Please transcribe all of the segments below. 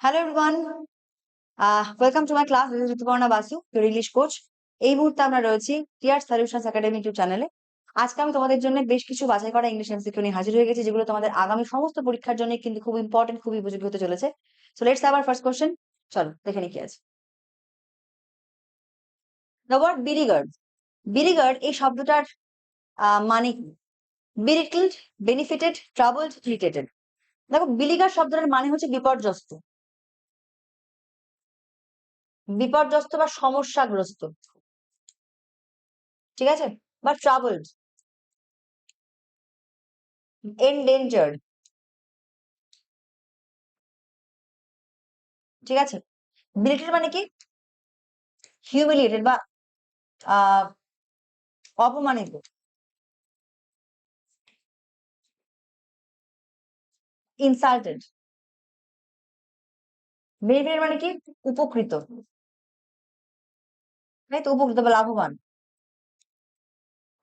Hello everyone. Welcome to my class. This is Rituparna Basu, your English coach. এই মুহূর্তে আমরা রয়েছি clear solutions academy YouTube চ্যানেলে। আজকে আমি তোমাদের জন্য বেশ কিছু বাছাই করা ইংলিশ এমসিকিউ নিয়ে হাজির হয়ে গেছি, যেগুলো তোমাদের আগামী সমস্ত পরীক্ষার জন্য কিন্তু খুব ইম্পর্টেন্ট, খুব উপযোগী হতে চলেছে। So let's have our first question. চলো দেখে নি কি আছে। The word বিরিগার্ড। বিরিগার্ড এই শব্দটার মানে কি? বিরিটলড, বেনিফিটেড, ট্রাবলড, ইরিটেটেড। দেখো, বিলিগার শব্দটার মানে হচ্ছে বিপর্যস্ত, বিপর্যস্ত বা সমস্যাগ্রস্ত, ঠিক আছে? বা ট্রাবলড, এন্ডেঞ্জার্ড, ঠিক আছে? বিলিটেড মানে কি? হিউমিলিয়েটেড বা আহ অপমানিত। ইনসাল্টেড। বেনিফিটেড মানে কি? উপকৃত, তাই তো? উপকৃত বা লাভবান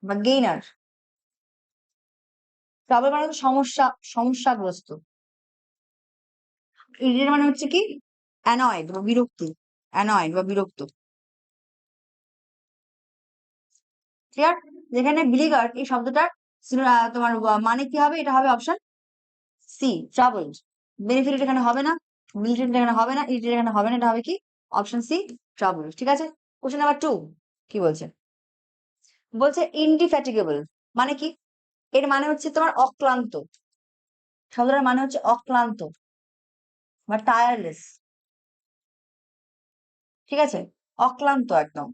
বা গেইনার। ট্রাবল মানে হচ্ছে সমস্যা, সমস্যাগ্রস্ত। ইরিটেড মানে হচ্ছে কি? অ্যানয়েড বা বিরক্তি, অ্যানয়েড বা বিরক্ত। ক্লিয়ার? যেখানে বিলিগার্ড এই শব্দটার তোমার মানে কি হবে? এটা হবে অপশন সি, ট্রাবলড। বেনিফিটেড এখানে হবে না, মিলিটেড এখানে হবে না, ইরিটেড এখানে হবে না, এটা হবে কি? Option C, troubled. ঠিক আছে? কোশ্চেন নাম্বার 2 কি বলছে? বলছে ইনডিফ্যাটিগেবল মানে কি? এর মানে হচ্ছে তোমার অক্লান্ত। শব্দটার মানে হচ্ছে অক্লান্ত বা টায়ারলেস, ঠিক আছে? অক্লান্ত একদম,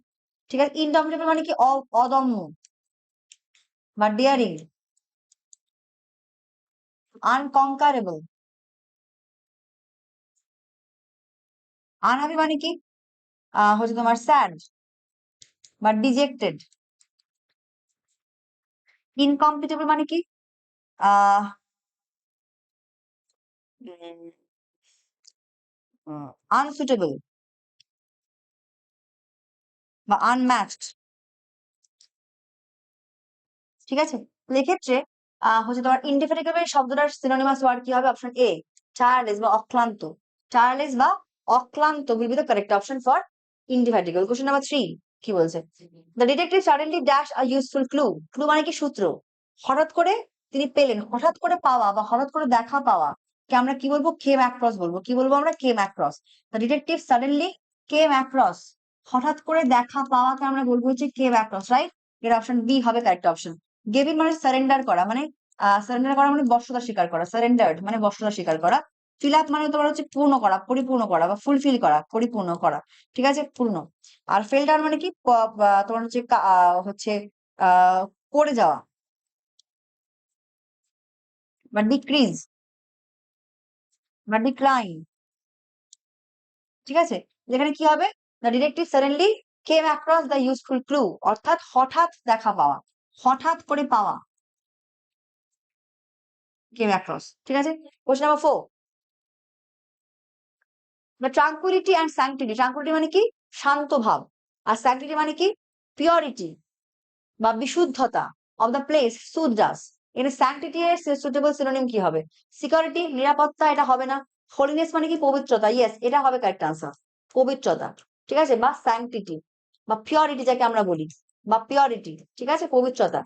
ঠিক আছে? ইনডমিনেবল মানে কি? অদম্য বা ডিয়ারিং। আনকনকারেবল। আনহ্যাপি মানে কি? হচ্ছে তোমার স্যাড বা ডিজেক্টেড। ইনকম্পিটেবল মানে কি? আহ আনসুটেবল বা আনম্যাচড, ঠিক আছে? এক্ষেত্রে হচ্ছে তোমার ইনডিফেটিগেবল শব্দটার সিনোনিমাস ওয়ার্ড কি হবে? অপশন এ, টায়ারলেস বা অক্লান্ত। টায়ারলেস বা অক্লান্ত will be the correct option for indefatigable. Question number 3 কি বলছে? The detective suddenly dash a useful clue. Clue মানে কি? সূত্র। হঠাৎ করে তিনি পেলেন, হঠাৎ করে পাওয়া বা হঠাৎ করে দেখা পাওয়া কে আমরা কি বলবো? came across বলবো। কি বলবো আমরা? came across. The detective suddenly came across. হঠাৎ করে দেখা পাওয়াকে আমরা বলবো হচ্ছে came across, রাইট? এর অপশন বি হবে কারেক্ট অপশন। গেভ ইন মানে সারেন্ডার করা, মানে সারেন্ডার করা মানে বশ্যতা স্বীকার করা। সারেন্ডার্ড মানে বশ্যতা স্বীকার করা। ফিল আপ মানে তোমার হচ্ছে পূর্ণ করা, পরিপূর্ণ করা বা ফুলফিল করা, পরিপূর্ণ করা, ঠিক আছে? পূর্ণ। আর ফেল ডাউন মানে কি? তোমার হচ্ছে হচ্ছে আহ পড়ে যাওয়া বা ডিক্রিজ বা ডিক্লাইন, ঠিক আছে? যেখানে কি হবে? The detective suddenly came across the useful clue, অর্থাৎ হঠাৎ দেখা পাওয়া, হঠাৎ করে পাওয়া, কেম অ্যাক্রস, ঠিক আছে? Question number 4, the tranquility and sanctity. Tranquility মানে কি? শান্ত ভাব। আর স্যাংটিটি মানে কি? পিওরিটি বা বিশুদ্ধতা অফ দ্য প্লেস সুথড আস। এখানে স্যাংটিটি এর সুটেবল সিনোনিম কি হবে? সিকিউরিটি, নিরাপত্তা, এটা হবে না। হোলিনেস মানে কি? পবিত্রতা, ইয়েস, এটা হবে কারেক্ট আনসার, পবিত্রতা, ঠিক আছে? বা স্যাংটিটি বা পিওরিটি যাকে আমরা বলি, বা পিওরিটি, ঠিক আছে? পবিত্রতা।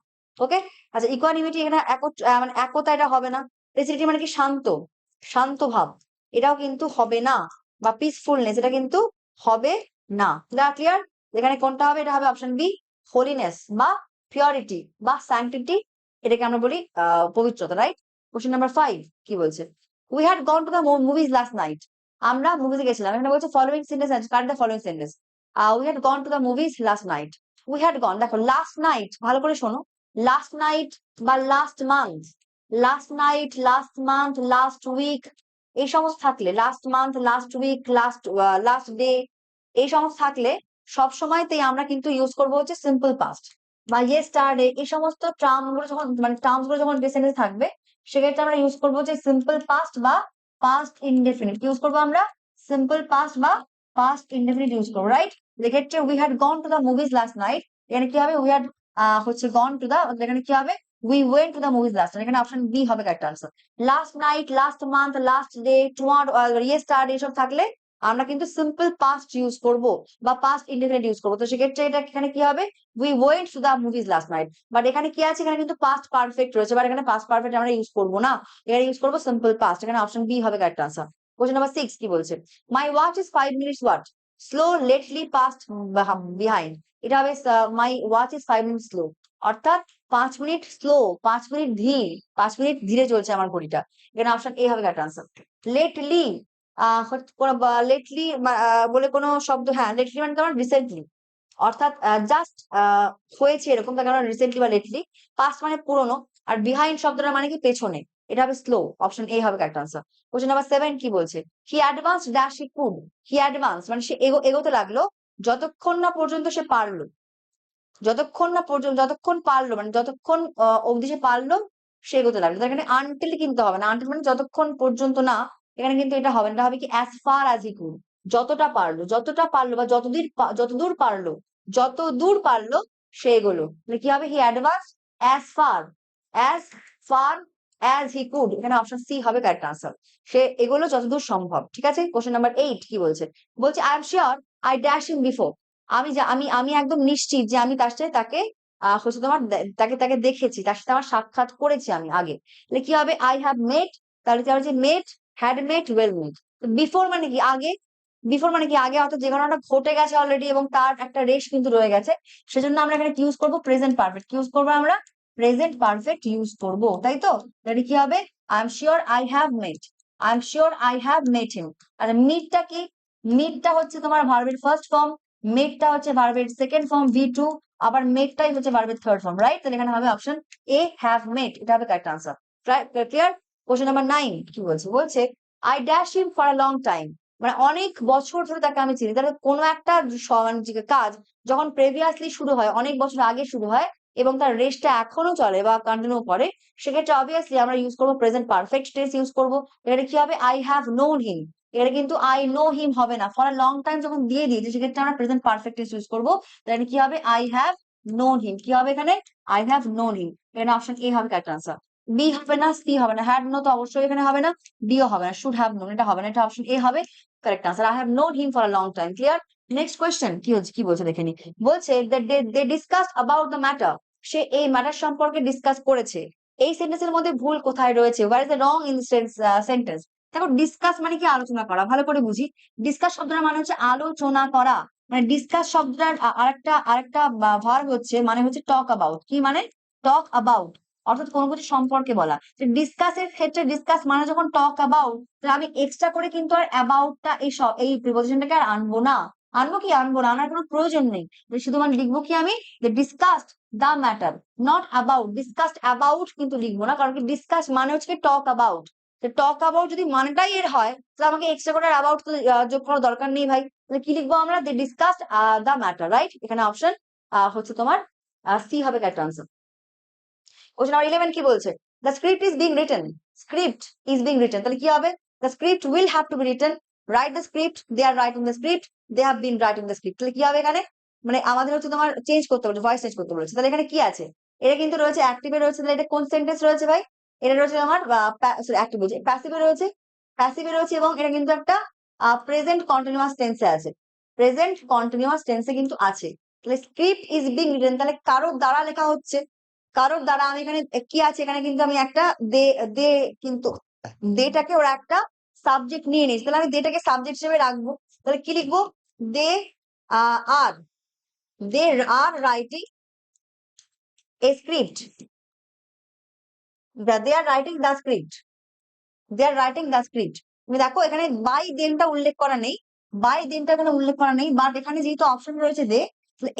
ওকে। আচ্ছা, ইকুয়ানিমিটি এখানে মানে একতা, এটা হবে না। প্রেসিডিটি মানে কি? শান্ত, শান্ত ভাব, এটাও কিন্তু হবে না। বা পিসফুলনেস, এটা কিন্তু হবে না। ক্লিয়ার? এখানে কোনটা হবে? এটা হবে অপশন বি, হোলিনেস বা পিওরিটি বা স্যাংটিটি, এটাকে আমরা বলি পবিত্রতা, রাইট? কোশ্চেন নাম্বার 5 কি বলছে? We had gone to the movies last night. আমরা মুভিজে গেছিলাম। এখানে বলছে following sentence, cut the following sentence. We had gone to the movies last night. We had gone, দেখো লাস্ট নাইট, ভালো করে শোনো। লাস্ট নাইট বা last month, last night, last month, last week, এই সমস্ত থাকলে, last month, last week, last day, এই সমস্ত থাকলে সব সময়তেই আমরা কিন্তু ইউজ করবো হচ্ছে সিম্পল পাস্ট বা ইয়েস্টারডে। এই সমস্ত টার্ম গুলো যখন, মানে টার্মস গুলো যখন সেন্টেন্স থাকবে, সেক্ষেত্রে আমরা ইউজ করবো যে সিম্পল পাস্ট বা পাস্ট ইনডেফিনিট ইউজ করবো আমরা। সিম্পল পাস্ট বা পাস্ট ইনডেফিনিট ইউজ করবো, রাইট? এক্ষেত্রে we had gone to the movies last night, এখানে কি হবে? উই হ্যাড হচ্ছে গন টু দ্য, এখানে কি হবে? We went to the movies last night, এখানে অপশন বি হবে correct answer. Last night, last month, last day, tomorrow, yesterday এসব থাকলে আমরা কিন্তু সিম্পল পাস্ট ইউজ করব বা পাস্ট ইনডেফিনিট ইউজ করবো। তো সেক্ষেত্রে এটা এখানে কি হবে, we went to the movies last night. But এখানে কি আছে, এখানে কিন্তু পাস্ট পারফেক্ট রয়েছে, বাট এখানে পাস্ট পারফেক্ট আমরা ইউজ করবো না, এখানে ইউজ করবো সিম্পল পাস্ট। এখানে অপশন বি হবে কারেক্ট আনসার। কোশ্চেন নাম্বার 6 কি বলছে, my watch is 5 minutes what slow lately past behind. এটা হবে my watch is 5 minute slow, অর্থাৎ 5 মিনিট স্লো, 5 মিনিট ধীর, 5 মিনিট ধীরে চলছে আমার ঘড়িটা। এখানে অপশন এ হবে কারেক্ট আনসার। লেটলি, লেটলি বলে কোনো শব্দ, হ্যাঁ লেটলি মানে তোমার রিসেন্টলি, অর্থাৎ জাস্ট হয়েছে এরকম, তার কারণ রিসেন্টলি বা লেটলি। পাস্ট মানে পুরনো, আর বিহাইন্ড শব্দটা মানে কি পেছনে, এটা হবে স্লো। অপশন এ হবে কারেক্ট আনসার। কোশ্চেন নাম্বার 7 কি বলছে, he advance dash he could. He advance মানে সে এগোতে লাগলো যতক্ষণ না পর্যন্ত সে পারলো, যতক্ষণ পারলো মানে যতক্ষণ অবধি সে পারলো সে এগোতে লাগলো। তার এখানে আনটিল কিনতে হবে না, আনটিল মানে যতক্ষণ পর্যন্ত না, এখানে কিন্তু এটা হবে না, এটা হবে কি as far as he could, যতটা পারলো বা যতদূর পারলো, যতদূর পারলো সে এগোলো। তাহলে কি হবে, he advance as far, as far as he could, এখানে অপশন সি হবে কারেক্ট আনসার। সে এগোলো যতদূর সম্ভব। ঠিক আছে, কোশ্চেন নাম্বার 8 কি বলছে, বলছে I am sure I dash him before. আমি একদম নিশ্চিত যে আমি তার সাথে তাকে হচ্ছে তোমার তাকে দেখেছি, তার সাথে আমার সাক্ষাৎ করেছি আমি আগে। তাহলে কি হবে, আই হ্যাভ মেট, তাহলে কি হবে, met, had met, well met. Before মানে কি আগে, বিফোর মানে কি আগে, অর্থাৎ যে ঘটনাটা ঘটে গেছে অলরেডি এবং তার একটা রেশ কিন্তু রয়ে গেছে, সেজন্য আমরা এখানে ইউজ করবো প্রেজেন্ট পারফেক্ট, ইউজ করবো আমরা প্রেজেন্ট পারফেক্ট ইউজ করবো, তাই তো। তাহলে কি হবে, I am sure I have met, I am sure I have met him. আর মিটটা কি, মিটটা হচ্ছে তোমার ভার্বের ফার্স্ট ফর্ম, মেটটা হচ্ছে ভার্বের সেকেন্ড ফর্ম ভি2, আবার মেটটাই হচ্ছে ভার্বের থার্ড ফর্ম, রাইট। তাহলে এখানে হবে অপশন এ হ্যাভ মেট, এটা হবে correct answer. Clear. Question number 9 কি বলছে, বলছে I dash him for a long time, মানে অনেক বছর ধরে তাকে আমি চিনি। তাহলে কোনো একটা কাজ যখন প্রেভিয়াসলি শুরু হয়, অনেক বছর আগে শুরু হয় এবং তার রেস্টটা এখনো চলে বা কন্টিনিউ করে, সেক্ষেত্রে অবভিয়াসলি আমরা ইউজ করবো প্রেজেন্ট পারফেক্ট টেন্স ইউজ করবো। এখানে কি হবে, আই হ্যাভ নোন হিম, এটা কিন্তু আই নো হিম হবে না, ফর আ লং টাইম যখন দিয়ে দিয়েছি সেক্ষেত্রে আমরা প্রেজেন্ট পারফেক্ট টেন্স ইউজ করবো। তাহলে কি হবে, আই হ্যাভ নোন হিম, কি হবে এখানে, আই হ্যাভ নোন হিম। এখানে অপশন এ হবে কারেক্ট আনসার। বি হবে না, সি হবে না, হ্যাড নো তো অবশ্যই এখানে হবে না, ডিও হবে না, শুড হ্যাভ নোন এটা হবে না, এটা অপশন এ হবে correct answer. I have known him for a long time. Clear. Next question কি হচ্ছে, কি বলছে দেখে নি, বলছে দে ডিসকাস অ্যাবাউট দ্য ম্যাটার, সে এই ম্যাটার সম্পর্কে ডিসকাস করেছে। এই সেন্টেন্সের মধ্যে ভুল কোথায় রয়েছে, where is the wrong in sentence. দেখো ডিসকাস মানে কি আলোচনা করা, ভালো করে বুঝি। ডিসকাস শব্দটার মানে হচ্ছে আলোচনা করা, মানে ডিসকাস শব্দটার আরেকটা আরেকটা ভার্ব হচ্ছে, মানে হচ্ছে টক অ্যাবাউট, কি মানে টক অ্যাবাউট, অর্থাৎ কোনো কিছু সম্পর্কে বলা। ডিসকাসের ক্ষেত্রে ডিসকাস মানে যখন টক অ্যাবাউট, তাহলে আমি এক্সট্রা করে কিন্তু আর অ্যাবাউটটা এই প্রিপোজিশনটাকে আর আনবো না, আনবো না, আনার কোনো প্রয়োজন নেই। শুধুমাত্র লিখবো কি আমি, discussed the matter, not about. Discussed about কিন্তু লিখবো না, কারণ কি ডিসকাস মানে হচ্ছে টক অ্যাবাউট। টক অ্যাবাউট যদি মানেটাই এর হয়, তাহলে আমাকে এক্সট্রা করে অ্যাবাউট যোগ করার দরকার নেই ভাই। তাহলে কি লিখবো আমরা, ডিসকাসড দ্য ম্যাটার, রাইট। এখানে অপশন হচ্ছে তোমার সি হবে কারেক্ট আনসার। কোশ্চেন নাম্বার 11 কি বলছে, the script is being written, script is being written, তাহলে কি হবে, the script will have to be written, right the script, they are writing the script, they have been writing the script. তাহলে কি হবে এখানে, মানে আমাদের হচ্ছে তোমার চেঞ্জ করতে বলেছে, ভয়েস চেঞ্জ করতে বলেছে। তাহলে এখানে কি আছে, এটা কিন্তু রয়েছে অ্যাক্টিভে রয়েছে, তাহলে এটা কোন সেন্টেন্স রয়েছে ভাই, এটা রয়েছে আমার অ্যাক্টিভ বলছে, প্যাসিভে রয়েছে, প্যাসিভে রয়েছে, এবং এটা কিন্তু একটা প্রেজেন্ট কন্টিনিউয়াস টেন্সে আছে, প্রেজেন্ট কন্টিনিউয়াস টেন্সে কিন্তু আছে। তাহলে স্ক্রিপ্ট ইজ বিং রিটেন, তাহলে কারোর দ্বারা লেখা হচ্ছে, কারোর দ্বারা। আমি এখানে কি আছে, এখানে কিন্তু আমি একটা দে দে কিন্তু দেটাকে ওরা একটা সাবজেক্ট নিয়ে নিয়েছে, তাহলে আমি দেটাকে সাবজেক্ট হিসেবে রাখবো। তাহলে কি লিখবো, they are they are writing a script, they are writing the script, they are writing the script. তুমি দেখো এখানে বাই দেনটা উল্লেখ করা নেই, বাই দেনটা এখানে উল্লেখ করা নেই, বাট এখানে যেহেতু অপশন রয়েছে দে,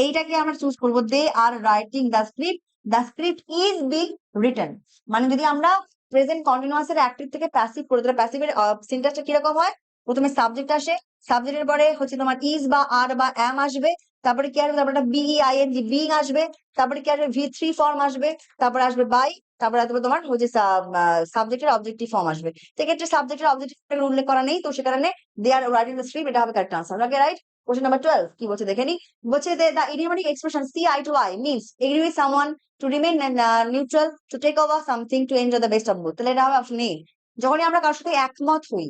এইটাকে আমরা চুজ করবো, they are writing the script, the script is being written. মানে যদি আমরা প্রেজেন্ট কন্টিনিউয়াস এর অ্যাক্টিভ থেকে প্যাসিভ করে, তাহলে প্যাসিভের সিনট্যাক্সটা কিরকম হয়, প্রথমে সাবজেক্ট আসে, সাবজেক্টের পরে হচ্ছে তোমার ইজ বা আর বা এম আসবে, তারপরে কি আসবে, তারপরে বিইআইএনজি বিং আসবে, তারপরে কি আসবে, ভি3 ফর্ম আসবে, তারপরে আসবে বাই, তারপরে আসবে তোমার হচ্ছে সাবজেক্টের অবজেক্টিভ ফর্ম আসবে। সেক্ষেত্রে সাবজেক্টের অবজেক্টিভ উল্লেখ করা নেই, তো সে কারণে দে আর রাইটিং দ্য স্ক্রিপ্ট, এটা হবে correct answer. Okay right. Question number 12 কি বলছে দেখে নি, বলছে the idiomatic expression see eye to eye means agree with someone, to remain neutral, to take over something, to enjoy the best of both. তাহলে এটা হবে অপশন এ। যখনই আমরা কারোর সাথে একমত হই,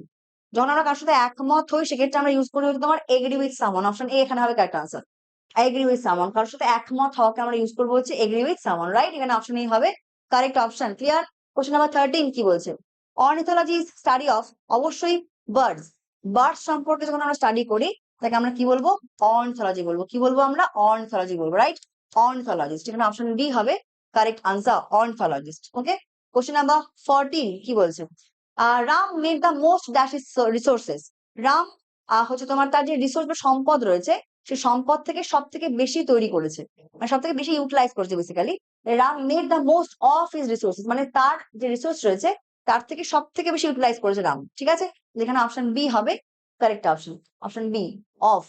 যখন আমরা কারোর সাথে একমত হই সেক্ষেত্রে আমরা ইউজ করি হচ্ছে তোমার agree with someone. Option A এখানে হবে correct answer. Agree with someone, কারোর সাথে একমত হওয়াকে আমরা ইউজ করবো হচ্ছে এগ্রি উইথ সামওয়ান, রাইট? এখানে অপশন এ হবে correct option. Clear? Question number 13 কি বলছে, অর্নিথোলজি ইজ স্টাডি অফ, অবশ্যই বার্ডস, বার্ডস সম্পর্কে যখন আমরা স্টাডি করি তাকে আমরা কি বলবো? অর্নিথোলজি বলবো। কি বলবো আমরা? অর্নিথোলজি বলবো, রাইট? অর্নিথোলজিস্ট, এখানে অপশন ডি হবে কারেক্ট আনসার, অর্নিথোলজিস্ট। ওকে, কোশ্চেন নাম্বার 14 কি বলছে, Ram made the most dash resources. Ram হচ্ছে তোমার তার যে রিসোর্স বা সম্পদ রয়েছে সে সম্পদ থেকে সব থেকে বেশি তৈরি করেছে, মানে সব থেকে বেশি ইউটিলাইজ করেছে basically. Ram made the most of his resources, মানে তার যে রিসোর্স রয়েছে তার থেকে সব থেকে বেশি ইউটিলাইজ করেছে রাম। ঠিক আছে, যেখানে অপশন বি হবে correct option, option B of.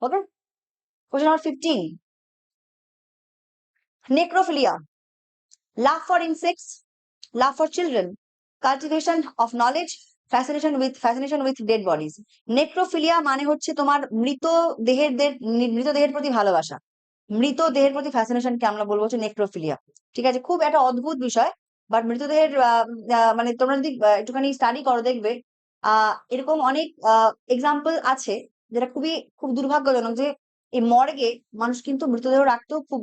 Okay, question number 15, necrophilia, love for insects, love for children, cultivation of knowledge, fascination with dead bodies. Necrophilia মানে হচ্ছে তোমার মৃত মৃতদেহের প্রতি ভালোবাসা, মৃতদেহের প্রতি ফ্যাসিনেশনকে আমরা বলবো হচ্ছে নেক্রোফিলিয়া। ঠিক আছে, খুব একটা অদ্ভুত বিষয়, বাট মৃতদেহের মানে তোমরা যদি একটুখানি স্টাডি করো দেখবে এরকম অনেক এক্সাম্পল আছে যেটা খুব দুর্ভাগ্যজনক, যে এই মর্গে মানুষ কিন্তু মৃতদেহ রাখতেও খুব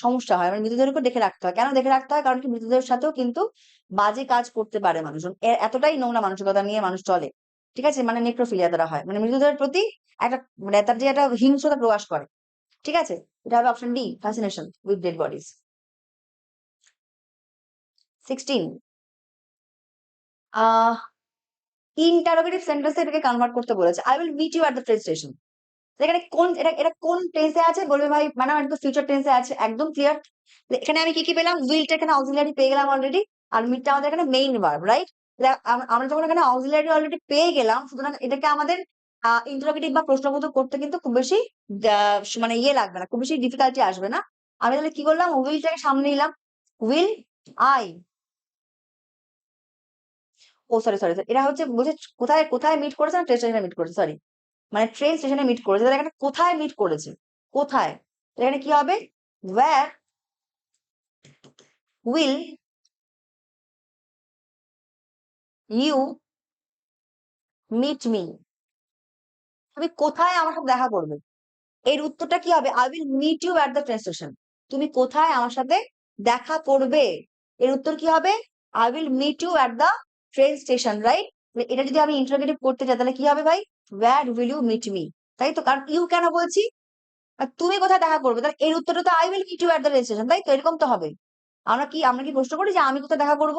সমস্যা হয়, মানে মৃতদেহকে দেখে রাখতে হয়। কেন দেখে রাখতে হয়? কারণ কি মৃতদেহের সাথেও কিন্তু বাজে কাজ করতে পারে মানুষজন, এতটাই নোংরা মানসিকতা নিয়ে মানুষ চলে। ঠিক আছে, মানে নেক্রোফিলিয়া দ্বারা হয়, মানে মৃতদেহের প্রতি একটা মানে তার যে একটা হিংস্রতা প্রকাশ করে। ঠিক আছে, এটা হবে option D, fascination with dead bodies. 16, interrogative সেন্টেন্সে এটাকে কনভার্ট করতে বলেছে, I will meet you at the train station. এখানে কোন এটা কোন টেন্সে আছে বলবে ভাই, মানে এটা তো ফিউচার টেন্সে আছে, একদম ক্লিয়ার। এখানে আমি কি পেলাম? উইলটা এখানে অক্সিলারি পেয়ে গেলাম অলরেডি, আর মিটটা আমাদের এখানে মেইন ভার্ব, রাইট? আমরা যখন এখানে অক্সিলারি অলরেডি পেয়ে গেলাম, সুতরাং এটাকে আমাদের ইন্টারোগেটিভ বা প্রশ্নবোধক করতে কিন্তু খুব বেশি মানে ইয়ে লাগবে না, খুব বেশি ডিফিকাল্টি আসবে না। আমি তাহলে কি করলাম? উইলটাকে সামনে নিলাম, উইল আই, ও সরি সরি, এটা হচ্ছে বুঝে কোথায় কোথায় মিট করেছে না ট্রেন স্টেশনে মিট করেছে, সরি, মানে ট্রেন স্টেশনে মিট করেছে। তাহলে এখানে কোথায় মিট করেছে? কোথায়? এখানে কি হবে? where will you meet me? তুমি কোথায় আমার সাথে দেখা করবে? এর উত্তরটা কি হবে? I will meet you at the train station. তুমি কোথায় আমার সাথে দেখা করবে? এর উত্তর কি হবে? I will meet you at the train station, right? এটা যদি আমি ইন্টারোগেটিভ করতে চাই তাহলে কি হবে ভাই? where will you meet me? তাই তো, কারণ ইউ কেন বলছি? আর তুমি কোথায় দেখা করবে? তাহলে এর উত্তরটা তো I will meet you at the registration, তাই তো? এরকম তো হবে। আমরা কি প্রশ্ন করি যে আমি কোথায় দেখা করব?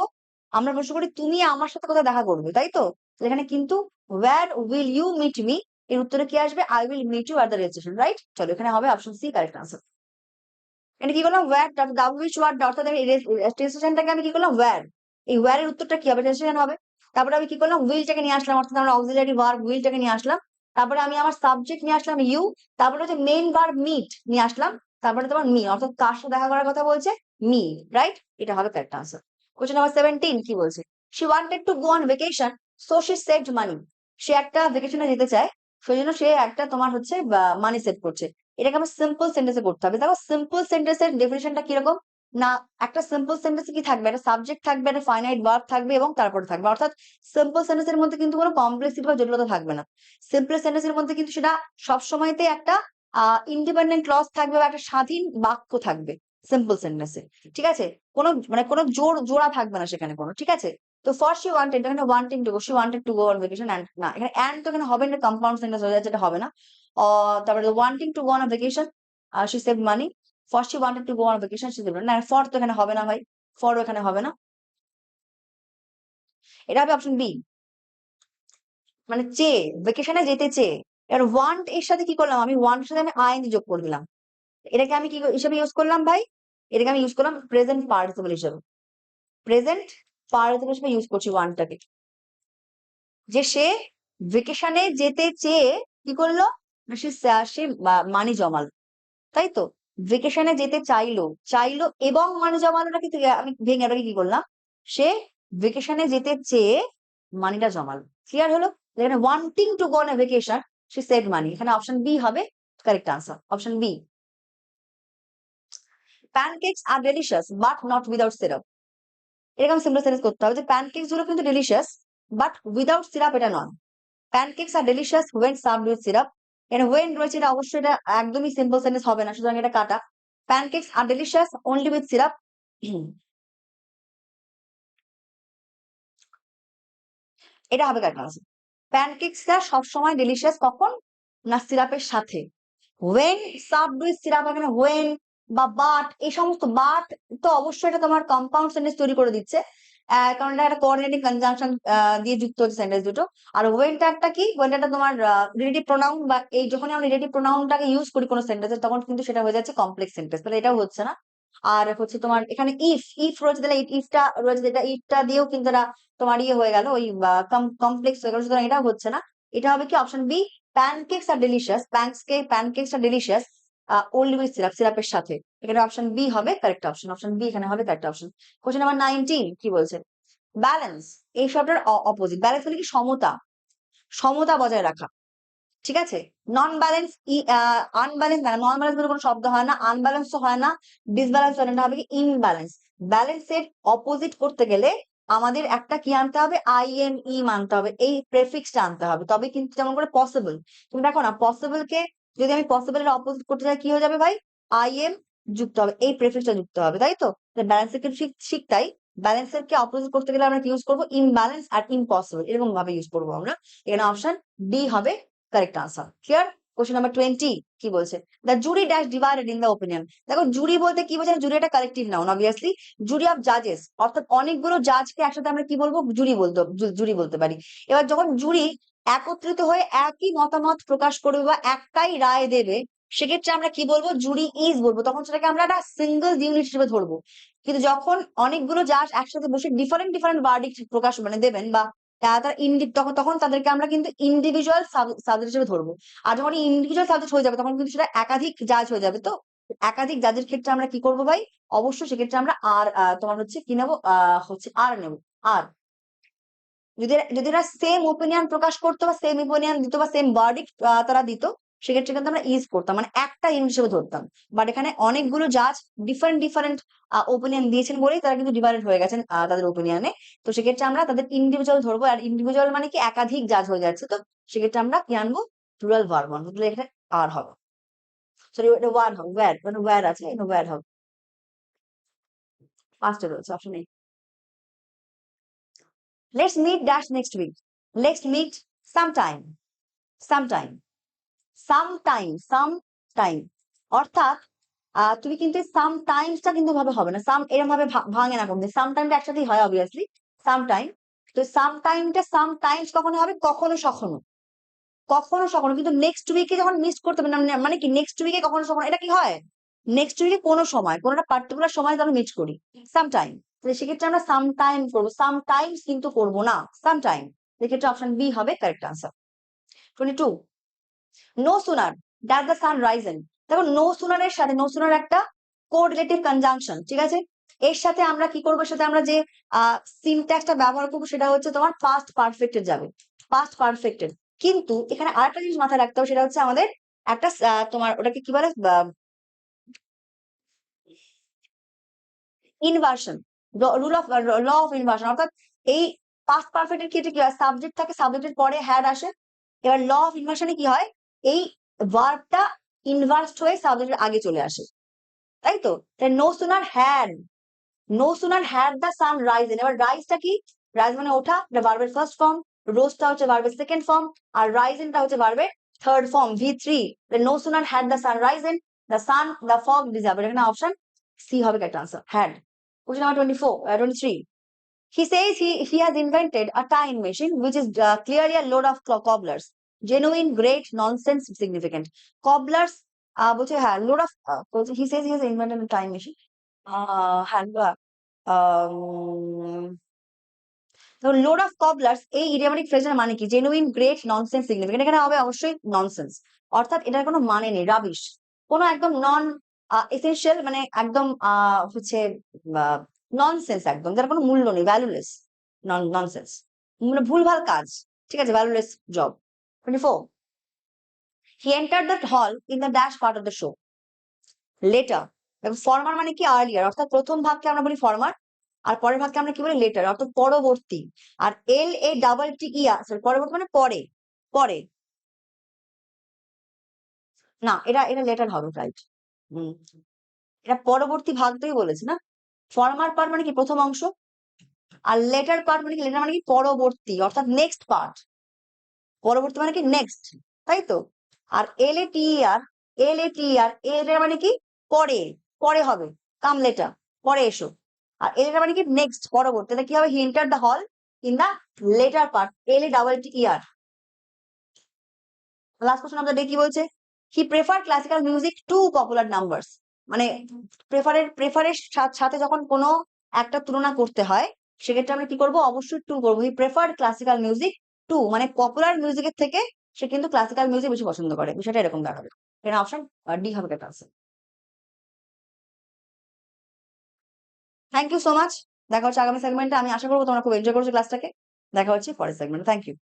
আমরা প্রশ্ন করি তুমি আমার সাথে কোথায় দেখা করবে, তাই তো? এখানে কিন্তু where will you meet me, এর উত্তরে কি আসবে? I will meet you at the registration, right? চলো, এখানে হবে অপশন সি কারেক্ট আনসার। এখানে কি করলাম? where which word, অর্থাৎ আমি রেজিস্ট্রেশনটাকে আমি কি করলাম? where, এই where এর উত্তরটা কি হবে? রেজিস্ট্রেশন হবে। তারপরে আমি কি করলাম? উইলটাকে নিয়ে আসলাম, অর্থাৎ আমরা অক্সিলারি ভার্ব উইলটাকে নিয়ে আসলাম। তারপরে আমি আমার সাবজেক্ট নিয়ে আসলাম ইউ, তারপরে হচ্ছে মেইন ভার্ব মিট নিয়ে আসলাম, তারপরে তোমার মি, অর্থাৎ কার সাথে দেখা করার কথা বলছে? Me, right? এটা হবে কারেক্ট আনসার। কোশ্চেন নাম্বার 17 কি বলছে, she wanted to go on vacation so she saved money. সে একটা ভেকেশনে যেতে চায়, সেই জন্য সে একটা তোমার হচ্ছে মানি সেভ করছে। এটাকে আমার সিম্পল সেন্টেন্সে করতে হবে। দেখো সিম্পল সেন্টেন্সের ডেফিনেশনটা কিরকম না, একটা সিম্পল সেন্টেন্সে কি থাকবে? একটা সাবজেক্ট থাকবে, একটা ফাইনাইট ভার্ব থাকবে এবং তারপরে থাকবে, অর্থাৎ সিম্পল সেন্টেন্সের মধ্যে কিন্তু কোনো কমপ্লেক্সিটি বা জটিলতা থাকবে না। সিম্পল সেন্টেন্সের মধ্যে কিন্তু সেটা সবসময়তে একটা ইন্ডিপেন্ডেন্ট ক্লজ থাকবে বা একটা স্বাধীন বাক্য থাকবে সিম্পল সেন্টেন্সে। ঠিক আছে, কোনো জোড়া থাকবে না সেখানে কোনো। ঠিক আছে, তো ফার্স্ট শি ওয়ান্টেড, এখানে wanting to go, she wanted to go on vacation, and না, এখানে এন্ড তো এখানে হবে না, কম্পাউন্ড সেন্টেন্স হয়ে যাচ্ছে, এটা হবে না। তারপরে wanting to go on vacation, she save money, first she wanted to go on vacation, she save, না ফর তো এখানে হবে না ভাই, ফরও এখানে হবে না, এটা হবে অপশন বি, মানে চেয়ে, ভেকেশনে যেতে চেয়ে। এবার ওয়ান্ট এর সাথে কি করলাম? আমি ওয়ান্ট এর সাথে আমি আইএনজি যোগ করে দিলাম। এটাকে আমি কি হিসেবে ইউজ করলাম ভাই? এটাকে আমি ইউজ করলাম প্রেজেন্ট পার্টিসিপল হিসেবে, প্রেজেন্ট পার্টিসিপল হিসেবে ইউজ করছি ওয়ান্টটাকে। যে সে ভেকেশনে যেতে চেয়ে কি করলো না, সে মানি জমালো, তাই তো? ভেকেশনে যেতে চাইলো, চাইলো এবং মানি জমালোটা কিন্তু আমি ভেঙে ওটাকে কি করলাম? সে ভেকেশনে যেতে চেয়ে মানিটা জমালো। ক্লিয়ার হলো? এখানে wanting to go on a vacation she save money, এখানে অপশন বি হবে correct answer, option B. Pancakes are delicious but not without syrup, এরকম সিম্পল সেন্টেন্স করতে হবে যে প্যানকেকস গুলো কিন্তু ডেলিশিয়াস বাট উইদাউট সিরাপ এটা নয়। Pancakes are delicious when served with syrup, এখানে ওয়েন রয়েছে, এটা অবশ্যই এটা একদমই সিম্পল সেন্টেন্স হবে না, সুতরাং এটা কাটা। Pancakes are delicious only with syrup, এটা হবে কারেক্ট আনসার। প্যানকেকসটা সবসময় ডেলিশিয়াস কখন, না সিরাপের সাথে। ওয়েন সার্ভড উইথ সিরাপ, এখানে ওয়েন বা বাট, এই সমস্ত বাট তো অবশ্যই এটা তোমার কম্পাউন্ড সেন্টেন্স তৈরি করে দিচ্ছে, কারণ এটা একটা কোঅর্ডিনেটিং কনজাংশন দিয়ে যুক্ত হচ্ছে সেন্টেন্স দুটো। আর ওয়েনটা একটা কি, ওয়েনটা একটা তোমার রিলেটিভ প্রোনাউন, বা এই যখন আমরা রিলেটিভ প্রোনাউনটাকে ইউজ করি কোনো সেন্টেন্সে তখন কিন্তু সেটা হয়ে যাচ্ছে কমপ্লেক্স সেন্টেন্স, তাহলে এটাও হচ্ছে না। আর হচ্ছে তোমার এখানে ইফ ইফ রয়েছে, তাহলে ইফটা রয়েছে, যেটা ইফটা দিয়েও কিন্তু এটা তোমার ইয়ে হয়ে গেল, ওই কমপ্লেক্স হয়ে গেল, সুতরাং এটাও হচ্ছে না। এটা হবে কি option B, pancakes are delicious, pancakes are delicious only with syrup, সিরাপের সাথে। এখানে অপশন বি হবে কারেক্ট অপশন, অপশন বি এখানে হবে কারেক্ট অপশন। কোশ্চেন নাম্বার 19 কি বলছে, ব্যালেন্স, এই শব্দের অপোজিট, ব্যালেন্স মানে কি সমতা, সমতা বজায় রাখা, ঠিক আছে। নন ব্যালেন্স, আনব্যালেন্স না, নন ব্যালেন্স বলে কোনো শব্দ হয় না, আনব্যালেন্স হয় না, ডিসব্যালেন্স হয় না, হবে কি ইমব্যালেন্স। ব্যালেন্সের অপোজিট করতে গেলে আমাদের একটা কি আনতে হবে, আইএনই মানতে হবে, এই প্রেফিক্সটা আনতে হবে, তবে কিন্তু যেমন করে পসিবল, তুমি দেখো না পসিবল কে যদি আমি পসিবল এর অপোজিট করতে চাই কি হয়ে যাবে ভাই, আইএম যুক্ত হবে, এই প্রেফিক্সটা যুক্ত হবে, তাই তো। ব্যালেন্সের কিন্তু ঠিক তাই, ব্যালেন্সের কে অপোজিট করতে গেলে আমরা কি ইউজ করবো, ইমব্যালেন্স আর ইম্পসিবল, এরকম ভাবে ইউজ করবো আমরা। এখানে অপশন ডি হবে correct answer, clear. Question number 20 কি বলছে, the jury dash divided in the opinion. দেখো জুরি বলতে কি বোঝায়, জুরি একটা collective noun obviously, jury of জাজেস, অর্থাৎ অনেকগুলো জাজকে একসাথে আমরা কি বলবো, জুরি বলতে পারি। এবার যখন জুরি একত্রিত হয়ে একই মতামত প্রকাশ করবে বা একটাই রায় দেবে, সেক্ষেত্রে আমরা কি বলবো, জুরি ইজ বলবো, তখন সেটাকে আমরা একটা সিঙ্গেল ইউনিট হিসেবে ধরবো। কিন্তু যখন অনেকগুলো জাজ একসাথে বসে ডিফারেন্ট ডিফারেন্ট ভার্ডিক্ট প্রকাশ মানে দেবেন, বা তারা তখন তখন তাদেরকে আমরা কিন্তু ইন্ডিভিজুয়াল সাবজেক্ট হিসেবে ধরবো। আর যখন ইন্ডিভিজুয়াল সাবজেক্ট হয়ে যাবে তখন কিন্তু সেটা একাধিক জাজ হয়ে যাবে, তো একাধিক জাজের ক্ষেত্রে আমরা কি করবো ভাই, অবশ্যই সেক্ষেত্রে আমরা আর তোমার হচ্ছে কি নেবো, হচ্ছে আর নেবো। আর যদি যদি এরা সেম ওপিনিয়ন প্রকাশ করতো বা সেম ওপিনিয়ন দিত বা সেম ভার্ডিক্ট তারা দিত, সেক্ষেত্রে কিন্তু আমরা ইউজ করতাম, মানে একটা ইউনিট হিসেবে ধরতাম। বাট এখানে অনেকগুলো জাজ ডিফারেন্ট ডিফারেন্ট ওপিনিয়ন দিয়েছেন বলেই তারা কিন্তু ডিভাইডেড হয়ে গেছেন তাদের ওপিনিয়নে, তো সেক্ষেত্রে আমরা তাদের ইন্ডিভিজুয়াল ধরবো, আর ইন্ডিভিজুয়াল মানে কি একাধিক জাজ হয়ে যাচ্ছে, তো সেক্ষেত্রে আমরা কি আনবো, প্লুরাল ভার্ব আনবো, তাহলে এখানে আর হবে, সরি এটা ওয়ার হবে, ওয়্যার মানে ওয়্যার আছে, এটা ওয়্যার হবে, পাঁচটা রয়েছে option A. Let's meet dash next week, let's meet sometime, sometime, some time, অর্থাৎ তুমি কিন্তু সাম টাইমসটা কিন্তু ভাবে হবে না, সাম এরকম ভাবে ভাঙে না কোনদিন, সাম টাইমটা একসাথেই হয় অবভিয়াসলি, সাম টাইম। তো সাম টাইমটা সাম টাইমস কখনো হবে, কখনো সখনো, কখনো সখনো, কিন্তু নেক্সট উইকে যখন মিস করতে হবে না, মানে কি নেক্সট উইকে কখনো সখনো, এটা কি হয়, নেক্সট উইকে কোনো সময়, কোনো একটা পার্টিকুলার সময় আমরা মিট করি, সাম টাইম, তাহলে সেক্ষেত্রে আমরা সাম টাইম করবো, সাম টাইমস কিন্তু করবো না, সাম টাইম, সেক্ষেত্রে অপশন বি হবে correct answer. 22, no sooner that the sun risen. দেখো নো সুনার এর সাথে, নো সুনার একটা কোরিলেটিভ কনজাংশন, ঠিক আছে, এর সাথে আমরা কি করবো, এর সাথে আমরা যে সিনট্যাক্সটা ব্যবহার করবো সেটা হচ্ছে তোমার পাস্ট পারফেক্টেড যাবে, পাস্ট পারফেক্টেড। কিন্তু এখানে আরেকটা জিনিস মাথায় রাখতে হবে, সেটা হচ্ছে আমাদের একটা তোমার ওটাকে কি বলে, inversion, rule of law of inversion, অর্থাৎ এই পাস্ট পারফেক্টের ক্ষেত্রে কি হয়, সাবজেক্ট থাকে, সাবজেক্টের পরে হ্যাড আসে, এবার ল অফ ইনভার্সনে কি হয়, এই ভার্বটা ইনভার্সড হয়ে সাবজেক্টের আগে চলে আসে, তাই তো। No sooner had, no sooner had the sun risen, এবার রাইজটা কি, রাইজ মানে ওঠা, এটা ভার্বের ফার্স্ট ফর্ম, রোজটা হচ্ছে ভার্বের সেকেন্ড ফর্ম, আর রাইজেনটা হচ্ছে ভার্বের third form, V3। No sooner had the sun risen, the sun the fog deserve, এখানে অপশন সি হবে correct answer, had. Question number 24, 23. He says he has invented a time machine which is clearly a load of cobblers. Genuine, great, nonsense, significant. Cobblers, বলছে হ্যাঁ, load of, he says he has invented a time machine. হ্যাঁ, load of কবলার্স, এই ইডিয়ামেটিক ফ্রেজের মানে কি, genuine, great, nonsense, significant, এখানে হবে অবশ্যই nonsense, অর্থাৎ এটার কোনো মানে নেই, রাবিশ, কোনো একদম নন এসেনশিয়াল, মানে একদম হচ্ছে ননসেন্স, একদম যার কোনো মূল্য নেই, ভ্যালুলেস, ননসেন্স, মানে ভুলভাল কাজ, ঠিক আছে, valueless job. 24, he entered the hall in the dash part of the show later। Former মানে কি আর্লিয়ার, অর্থাৎ প্রথম ভাগকে আমরা বলি ফরমার, আর পরের ভাগকে আমরা কি বলি লেটার, অর্থাৎ পরবর্তী। আর LATTER, পরবর্তী মানে পরে, পরে না, এটা এটা লেটার হবে, রাইট। এটা পরবর্তী ভাগটাই বলেছে না। ফরমার পার্ট মানে কি প্রথম অংশ, আর লেটার পার্ট মানে কি, লেটার মানে কি পরবর্তী, অর্থাৎ নেক্সট পার্ট। পরবর্তী মানে কি নেক্সট, তাই তো। আর এল মানে কি পরে, পরে হবে, কাম লেটার, পরে এসো। আর এল মানে কি নেক্সট, পরবর্তী। তাহলে কি হবে, he enter the hall in the latter part, LATTER। Last question of the day কি বলছে, he prefer classical music to popular numbers. মানে প্রেফারের সাথে যখন কোনো একটা তুলনা করতে হয়, সেক্ষেত্রে আমরা কি করবো, অবশ্যই টু করবো। হি প্রেফার ক্লাসিক্যাল মিউজিক টু, মানে পপুলার মিউজিকের থেকে সে কিন্তু ক্লাসিক্যাল মিউজিক বেশি পছন্দ করে, বিষয়টা এরকম দেখাবে। এখানে অপশন ডি হবে একটা আছে। Thank you so much. দেখা হচ্ছে আগামী সেগমেন্টে। আমি আশা করবো তোমরা খুব এনজয় করছো ক্লাসটাকে। দেখা হচ্ছে পরের সেগমেন্টে। Thank you.